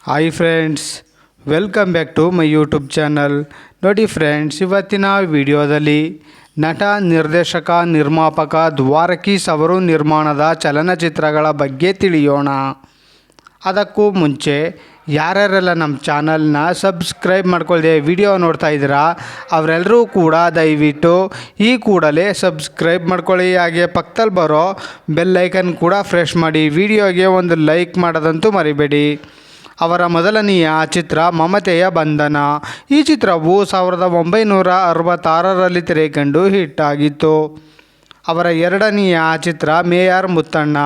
Hi friends, welcome back to my YouTube channel. ನೋಡಿ friends, ಇವತ್ತಿನ ವಿಡಿಯೋದಲ್ಲಿ ನಟ, ನಿರ್ದೇಶಕ, ನಿರ್ಮಾಪಕ ದ್ವಾರಕೀಸ್ ಅವರು ನಿರ್ಮಾಣದ ಚಲನಚಿತ್ರಗಳ ಬಗ್ಗೆ ತಿಳಿಯೋಣ. ಅದಕ್ಕೂ ಮುಂಚೆ ಯಾರ್ಯಾರೆಲ್ಲ ನಮ್ಮ ಚಾನಲ್ನ ಸಬ್ಸ್ಕ್ರೈಬ್ ಮಾಡ್ಕೊಳ್ಳದೆ ವಿಡಿಯೋ ನೋಡ್ತಾ ಇದ್ದೀರಾ ಅವರೆಲ್ಲರೂ ಕೂಡ ದಯವಿಟ್ಟು ಈ ಕೂಡಲೇ ಸಬ್ಸ್ಕ್ರೈಬ್ ಮಾಡ್ಕೊಳ್ಳಿ. ಹಾಗೆ ಪಕ್ಕದಲ್ಲಿ ಬರೋ ಬೆಲ್ಲೈಕನ್ ಕೂಡ ಪ್ರೆಸ್ ಮಾಡಿ. ವಿಡಿಯೋಗೆ ಒಂದು ಲೈಕ್ ಮಾಡೋದಂತೂ ಮರಿಬೇಡಿ. ಅವರ ಮೊದಲನೆಯ ಚಿತ್ರ ಮಮತೆಯ ಬಂಧನ. ಈ ಚಿತ್ರವು 1966ರಲ್ಲಿ ತೆರೆಕಂಡು ಹಿಟ್ ಆಗಿತ್ತು. ಅವರ ಎರಡನೆಯ ಚಿತ್ರ ಮೇಯರ್ ಮುತ್ತಣ್ಣ.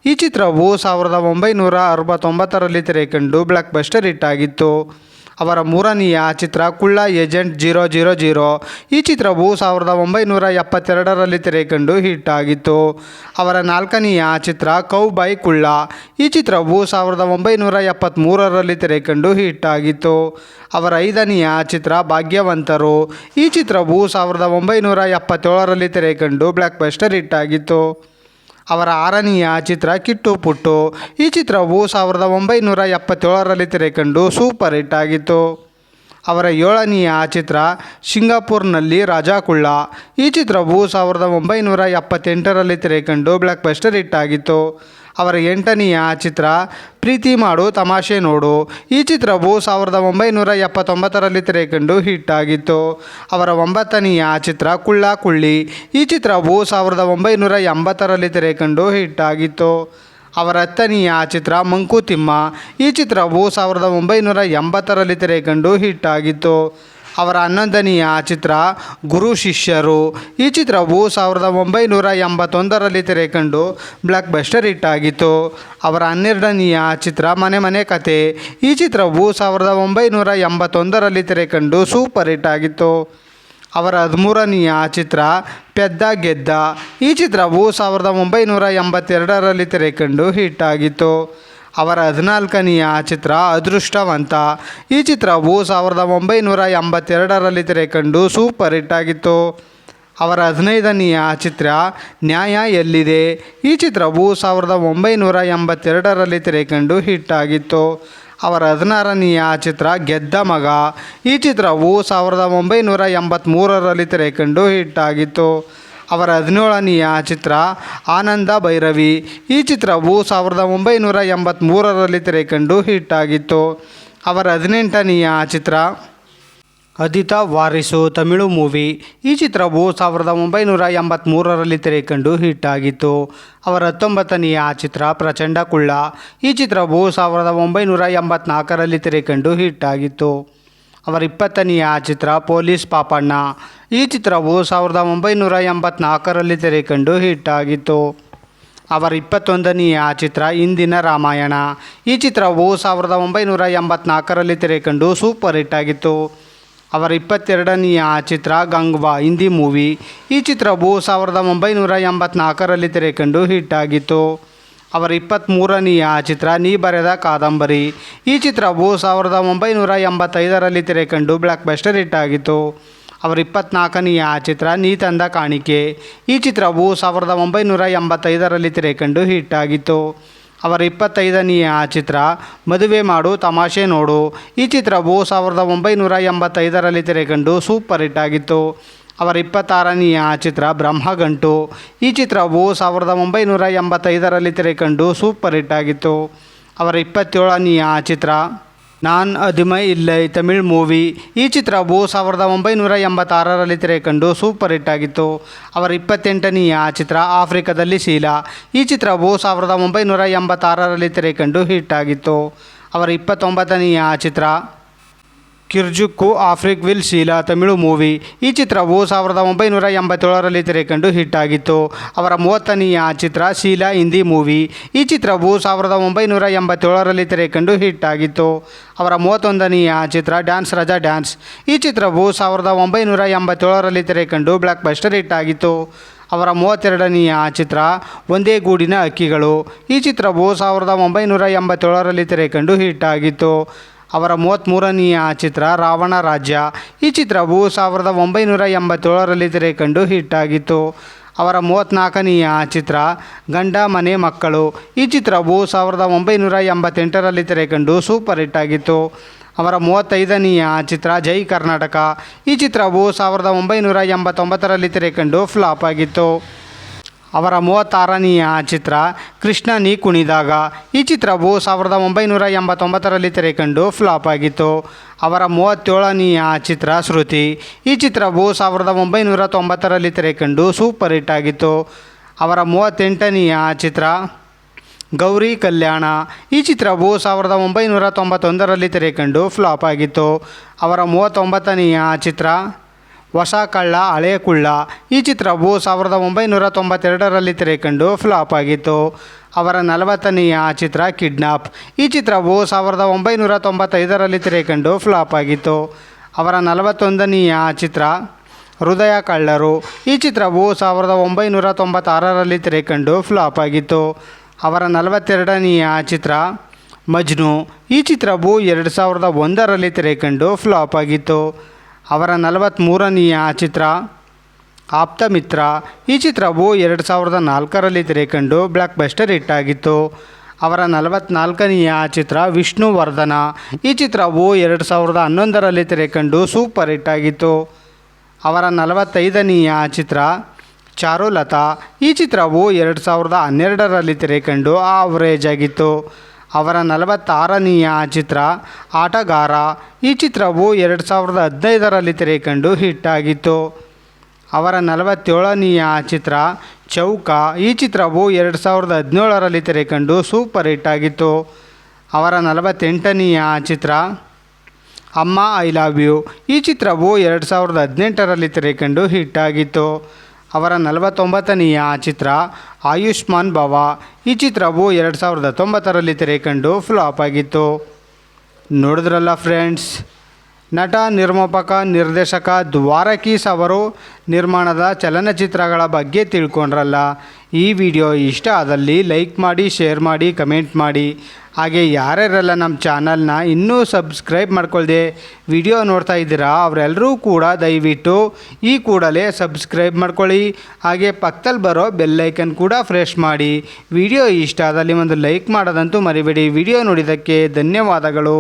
ಈ ಚಿತ್ರವು 1969ರಲ್ಲಿ ತೆರೆಕಂಡು ಬ್ಲಾಕ್ ಬಸ್ಟರ್ ಹಿಟ್ ಆಗಿತ್ತು. ಅವರ ಮೂರನೆಯ ಚಿತ್ರ ಕುಳ್ಳ ಏಜೆಂಟ್ 000. ಈ ಚಿತ್ರವು 1972ರಲ್ಲಿ ತೆರೆಕಂಡು ಹಿಟ್ ಆಗಿತ್ತು. ಅವರ ನಾಲ್ಕನೆಯ ಚಿತ್ರ ಕೌಬಾಯ್ ಕುಳ್ಳ. ಈ ಚಿತ್ರವು 1973ರಲ್ಲಿ ತೆರೆಕಂಡು ಹಿಟ್ ಆಗಿತ್ತು. ಅವರ ಐದನೆಯ ಚಿತ್ರ ಭಾಗ್ಯವಂತರು. ಈ ಚಿತ್ರವು 1977ರಲ್ಲಿ ತೆರೆಕಂಡು ಬ್ಲಾಕ್ ಬಸ್ಟರ್ ಹಿಟ್ ಆಗಿತ್ತು. ಅವರ ಆರನೆಯ ಚಿತ್ರ ಕಿಟ್ಟು ಪುಟ್ಟು. ಈ ಚಿತ್ರವು 1977ರಲ್ಲಿ ತೆರೆಕಂಡು ಸೂಪರ್ ಹಿಟ್ ಆಗಿತ್ತು. ಅವರ ಏಳನೆಯ ಚಿತ್ರ ಸಿಂಗಾಪುರ್ನಲ್ಲಿ ರಾಜಾ ಕುಳ್ಳ. ಈ ಚಿತ್ರವು 1978ರಲ್ಲಿ ತೆರೆಕಂಡು ಬ್ಲಾಕ್ ಬಸ್ಟರ್ ಹಿಟ್ ಆಗಿತ್ತು. ಅವರ ಎಂಟನೆಯ ಚಿತ್ರ ಪ್ರೀತಿ ಮಾಡು ತಮಾಷೆ ನೋಡು. ಈ ಚಿತ್ರವು 1979ರಲ್ಲಿ ತೆರೆಕಂಡು ಹಿಟ್ ಆಗಿತ್ತು. ಅವರ ಒಂಬತ್ತನೆಯ ಚಿತ್ರ ಕುಳ್ಳ ಕುಳ್ಳಿ. ಈ ಚಿತ್ರವು 1980ರಲ್ಲಿ ತೆರೆಕಂಡು ಹಿಟ್ ಆಗಿತ್ತು. ಅವರ ಹತ್ತನೆಯ ಚಿತ್ರ ಮಂಕುತಿಮ್ಮ. ಈ ಚಿತ್ರವು 1980ರಲ್ಲಿ ತೆರೆಕಂಡು ಹಿಟ್ ಆಗಿತ್ತು. ಅವರ 11ನೆಯ ಚಿತ್ರ ಗುರು ಶಿಷ್ಯರು. ಈ ಚಿತ್ರವು 1981ರಲ್ಲಿ ತೆರೆಕಂಡು ಬ್ಲಾಕ್ ಬಸ್ಟರ್ ಹಿಟ್ ಆಗಿತ್ತು. ಅವರ 12ನೆಯ ಚಿತ್ರ ಮನೆ ಮನೆ ಕತೆ. ಈ ಚಿತ್ರವು 1981ರಲ್ಲಿ ತೆರೆಕಂಡು ಸೂಪರ್ ಹಿಟ್ ಆಗಿತ್ತು. ಅವರ 13ನೆಯ ಚಿತ್ರ ಪೆದ್ದ ಗೆದ್ದ. ಈ ಚಿತ್ರವು 1982ರಲ್ಲಿ ತೆರೆಕಂಡು ಹಿಟ್ ಆಗಿತ್ತು. ಅವರ 14ನೆಯ ಚಿತ್ರ ಅದೃಷ್ಟವಂತ. ಈ ಚಿತ್ರವು 1982ರಲ್ಲಿ ತೆರೆಕಂಡು ಸೂಪರ್ ಹಿಟ್ ಆಗಿತ್ತು. ಅವರ 15ನೆಯ ಚಿತ್ರ ನ್ಯಾಯ ಎಲ್ಲಿದೆ. ಈ ಚಿತ್ರವು 1982ರಲ್ಲಿ ತೆರೆಕಂಡು ಹಿಟ್ ಆಗಿತ್ತು. ಅವರ 16ನೆಯ ಚಿತ್ರ ಗೆದ್ದ ಮಗ. ಈ ಚಿತ್ರವು 1983ರಲ್ಲಿ ತೆರೆಕಂಡು ಹಿಟ್ ಆಗಿತ್ತು. ಅವರ 17ನೆಯ ಚಿತ್ರ ಆನಂದ ಭೈರವಿ. ಈ ಚಿತ್ರವು 1983ರಲ್ಲಿ ತೆರೆಕಂಡು ಹಿಟ್ ಆಗಿತ್ತು. ಅವರ 18ನೆಯ ಚಿತ್ರ ಅದಿತ ವಾರಿಸು ತಮಿಳು ಮೂವಿ. ಈ ಚಿತ್ರವು 1983ರಲ್ಲಿ ತೆರೆಕಂಡು ಹಿಟ್ ಆಗಿತ್ತು. ಅವರ 19ನೆಯ ಚಿತ್ರ ಪ್ರಚಂಡ ಕುಳ್ಳ. ಈ ಚಿತ್ರವು 1984ರಲ್ಲಿ ತೆರೆಕಂಡು ಹಿಟ್ ಆಗಿತ್ತು. ಅವರ 20ನೆಯ ಚಿತ್ರ ಪೊಲೀಸ್ ಪಾಪಣ್ಣ. ಈ ಚಿತ್ರವು 1984ರಲ್ಲಿ ತೆರೆಕಂಡು ಹಿಟ್ ಆಗಿತ್ತು. ಅವರ 21ನೆಯ ಚಿತ್ರ ಇಂದಿನ ರಾಮಾಯಣ. ಈ ಚಿತ್ರವು 1984ರಲ್ಲಿ ತೆರೆಕಂಡು ಸೂಪರ್ ಹಿಟ್ ಆಗಿತ್ತು. ಅವರ 22ನೆಯ ಚಿತ್ರ ಗಂಗ್ವಾ ಹಿಂದಿ ಮೂವಿ. ಈ ಚಿತ್ರವು 1984ರಲ್ಲಿ ತೆರೆಕಂಡು ಹಿಟ್ ಆಗಿತ್ತು. ಅವರ 23ನೆಯ ಚಿತ್ರ ನೀ ಬರೆದ ಕಾದಂಬರಿ. ಈ ಚಿತ್ರವು 1985ರಲ್ಲಿ ತೆರೆಕಂಡು ಬ್ಲಾಕ್ ಬಸ್ಟರ್ ಹಿಟ್ ಆಗಿತ್ತು. ಅವರ 24ನೆಯ ಚಿತ್ರ ನೀ ತಂದ ಕಾಣಿಕೆ. ಈ ಚಿತ್ರವು 1985ರಲ್ಲಿ ತೆರೆಕಂಡು ಹಿಟ್ ಆಗಿತ್ತು. ಅವರ 25ನೆಯ ಚಿತ್ರ ಮದುವೆ ಮಾಡು ತಮಾಷೆ ನೋಡು. ಈ ಚಿತ್ರವು 1985ರಲ್ಲಿ ತೆರೆಕಂಡು ಸೂಪರ್ ಹಿಟ್ ಆಗಿತ್ತು. ಅವರ 26ನೆಯ ಚಿತ್ರ ಬ್ರಹ್ಮಗಂಟು. ಈ ಚಿತ್ರವು 1985ರಲ್ಲಿ ತೆರೆಕಂಡು ಸೂಪರ್ ಹಿಟ್ ಆಗಿತ್ತು. ಅವರ 27ನೆಯ ಚಿತ್ರ ನಾನ್ ಅದಿಮೈ ಇಲ್ಲೈ ತಮಿಳ್ ಮೂವಿ. ಈ ಚಿತ್ರವು 1986ರಲ್ಲಿ ತೆರೆಕಂಡು ಸೂಪರ್ ಹಿಟ್ ಆಗಿತ್ತು. ಅವರ 28ನೆಯ ಚಿತ್ರ ಆಫ್ರಿಕಾದಲ್ಲಿ ಶೀಲಾ. ಈ ಚಿತ್ರವು 1986ರಲ್ಲಿ ತೆರೆಕಂಡು ಹಿಟ್ ಆಗಿತ್ತು. ಅವರ 29ನೆಯ ಚಿತ್ರ ಕಿರ್ಜುಕ್ಕು ಆಫ್ರಿಕ್ ವಿಲ್ ಶೀಲಾ ತಮಿಳು ಮೂವಿ. ಈ ಚಿತ್ರವು 1987ರಲ್ಲಿ ತೆರೆಕಂಡು ಹಿಟ್ ಆಗಿತ್ತು. ಅವರ 30ನೆಯ ಚಿತ್ರ ಶೀಲಾ ಹಿಂದಿ ಮೂವಿ. ಈ ಚಿತ್ರವು 1987ರಲ್ಲಿ ತೆರೆಕಂಡು ಹಿಟ್ ಆಗಿತ್ತು. ಅವರ 31ನೆಯ ಚಿತ್ರ ಡ್ಯಾನ್ಸ್ ರಾಜಾ ಡ್ಯಾನ್ಸ್. ಈ ಚಿತ್ರವು 1987ರಲ್ಲಿ ತೆರೆಕಂಡು ಬ್ಲಾಕ್ ಬಸ್ಟರ್ ಹಿಟ್ ಆಗಿತ್ತು. ಅವರ 32ನೆಯ ಚಿತ್ರ ಒಂದೇ ಗೂಡಿನ ಹಕ್ಕಿಗಳು. ಈ ಚಿತ್ರವು 1987ರಲ್ಲಿ ತೆರೆಕಂಡು ಹಿಟ್ ಆಗಿತ್ತು. ಅವರ 33ನೆಯ ಚಿತ್ರ ರಾವಣ ರಾಜ್ಯ. ಈ ಚಿತ್ರವು 1987ರಲ್ಲಿ ತೆರೆಕಂಡು ಹಿಟ್ ಆಗಿತ್ತು. ಅವರ 34ನೆಯ ಚಿತ್ರ ಗಂಡ ಮನೆ ಮಕ್ಕಳು. ಈ ಚಿತ್ರವು 1988ರಲ್ಲಿ ತೆರೆಕಂಡು ಸೂಪರ್ ಹಿಟ್ ಆಗಿತ್ತು. ಅವರ 35ನೆಯ ಚಿತ್ರ ಜೈ ಕರ್ನಾಟಕ. ಈ ಚಿತ್ರವು 1989ರಲ್ಲಿ ತೆರೆಕಂಡು ಫ್ಲಾಪ್ ಆಗಿತ್ತು. ಅವರ 36ನೆಯ ಚಿತ್ರ ಕೃಷ್ಣ ನೀ ಕುಣಿದಾಗ. ಈ ಚಿತ್ರವು 1989ರಲ್ಲಿ ತೆರೆಕಂಡು ಫ್ಲಾಪ್ ಆಗಿತ್ತು. ಅವರ 37ನೆಯ ಚಿತ್ರ ಶ್ರುತಿ. ಈ ಚಿತ್ರವು 1990ರಲ್ಲಿ ತೆರೆಕಂಡು ಸೂಪರ್ ಹಿಟ್ ಆಗಿತ್ತು. ಅವರ 38ನೆಯ ಚಿತ್ರ ಗೌರಿ ಕಲ್ಯಾಣ. ಈ ಚಿತ್ರವು 1991ರಲ್ಲಿ ತೆರೆಕಂಡು ಫ್ಲಾಪ್ ಆಗಿತ್ತು. ಅವರ 39ನೆಯ ಚಿತ್ರ ಹೊಸ ಕಳ್ಳ ಹಳೆ ಕುಳ್ಳ. ಈ ಚಿತ್ರವು 1992ರಲ್ಲಿ ತೆರೆಕಂಡು ಫ್ಲಾಪ್ ಆಗಿತ್ತು. ಅವರ 40ನೆಯ ಚಿತ್ರ ಕಿಡ್ನಾಪ್. ಈ ಚಿತ್ರವು 1995ರಲ್ಲಿ ತೆರೆಕಂಡು ಫ್ಲಾಪ್ ಆಗಿತ್ತು. ಅವರ 41ನೆಯ ಚಿತ್ರ ಹೃದಯ ಕಳ್ಳರು. ಈ ಚಿತ್ರವು 1996ರಲ್ಲಿ ತೆರೆಕಂಡು ಫ್ಲಾಪ್ ಆಗಿತ್ತು. ಅವರ 42ನೆಯ ಚಿತ್ರ ಮಜ್ನು. ಈ ಚಿತ್ರವು 2001ರಲ್ಲಿ ತೆರೆಕಂಡು ಫ್ಲಾಪ್ ಆಗಿತ್ತು. ಅವರ 43ನೆಯ ಚಿತ್ರ ಆಪ್ತಮಿತ್ರ. ಈ ಚಿತ್ರವು 2004ರಲ್ಲಿ ತೆರೆಕಂಡು ಬ್ಲಾಕ್ ಬಸ್ಟರ್ ಹಿಟ್ ಆಗಿತ್ತು. ಅವರ 44ನೆಯ ಚಿತ್ರ ವಿಷ್ಣುವರ್ಧನ. ಈ ಚಿತ್ರವು 2011ರಲ್ಲಿ ತೆರೆಕಂಡು ಸೂಪರ್ ಹಿಟ್ ಆಗಿತ್ತು. ಅವರ 45ನೆಯ ಚಿತ್ರ ಚಾರುಲತಾ. ಈ ಚಿತ್ರವು 2012ರಲ್ಲಿ ತೆರೆಕಂಡು ಆವರೇಜ್ ಆಗಿತ್ತು. ಅವರ 46ನೆಯ ಚಿತ್ರ ಆಟಗಾರ. ಈ ಚಿತ್ರವು 2015ರಲ್ಲಿ ತೆರೆಕಂಡು ಹಿಟ್ ಆಗಿತ್ತು. ಅವರ 47ನೆಯ ಚಿತ್ರ ಚೌಕ. ಈ ಚಿತ್ರವು 2017ರಲ್ಲಿ ತೆರೆಕಂಡು ಸೂಪರ್ ಹಿಟ್ ಆಗಿತ್ತು. ಅವರ 48ನೆಯ ಚಿತ್ರ ಅಮ್ಮ ಐ ಲವ್ ಯು. ಈ ಚಿತ್ರವು 2018ರಲ್ಲಿ ತೆರೆಕಂಡು ಹಿಟ್ ಆಗಿತ್ತು. ಅವರ 49ನೆಯ ಚಿತ್ರ ಆಯುಷ್ಮಾನ್ ಭವ. ಈ ಚಿತ್ರವು 2019ರಲ್ಲಿ ತೆರೆಕಂಡು ಫ್ಲಾಪ್ ಆಗಿತ್ತು. ನೋಡಿದ್ರಲ್ಲ ಫ್ರೆಂಡ್ಸ್, ನಟ ನಿರ್ಮಾಪಕ ನಿರ್ದೇಶಕ ದ್ವಾರಕೀಸ್ ಅವರು ನಿರ್ಮಾಣದ ಚಲನಚಿತ್ರಗಳ ಬಗ್ಗೆ ತಿಳ್ಕೊಂಡ್ರಲ್ಲ. ಈ ವಿಡಿಯೋ ಇಷ್ಟ ಆದಲ್ಲಿ ಲೈಕ್ ಮಾಡಿ, ಶೇರ್ ಮಾಡಿ, ಕಮೆಂಟ್ ಮಾಡಿ. ಹಾಗೆ ಯಾರ್ಯಾರೆಲ್ಲ ನಮ್ಮ ಚಾನಲ್ನ ಇನ್ನೂ ಸಬ್ಸ್ಕ್ರೈಬ್ ಮಾಡ್ಕೊಳ್ದೆ ವಿಡಿಯೋ ನೋಡ್ತಾ ಇದ್ದೀರಾ ಅವರೆಲ್ಲರೂ ಕೂಡ ದಯವಿಟ್ಟು ಈ ಕೂಡಲೇ ಸಬ್ಸ್ಕ್ರೈಬ್ ಮಾಡ್ಕೊಳ್ಳಿ. ಹಾಗೆ ಪಕ್ಕದಲ್ಲಿ ಬರೋ ಬೆಲ್ಲೈಕನ್ ಕೂಡ ಪ್ರೆಸ್ ಮಾಡಿ. ವಿಡಿಯೋ ಇಷ್ಟ ಆದಲ್ಲಿ ಒಂದು ಲೈಕ್ ಮಾಡೋದಂತೂ ಮರಿಬೇಡಿ. ವಿಡಿಯೋ ನೋಡಿದ್ದಕ್ಕೆ ಧನ್ಯವಾದಗಳು.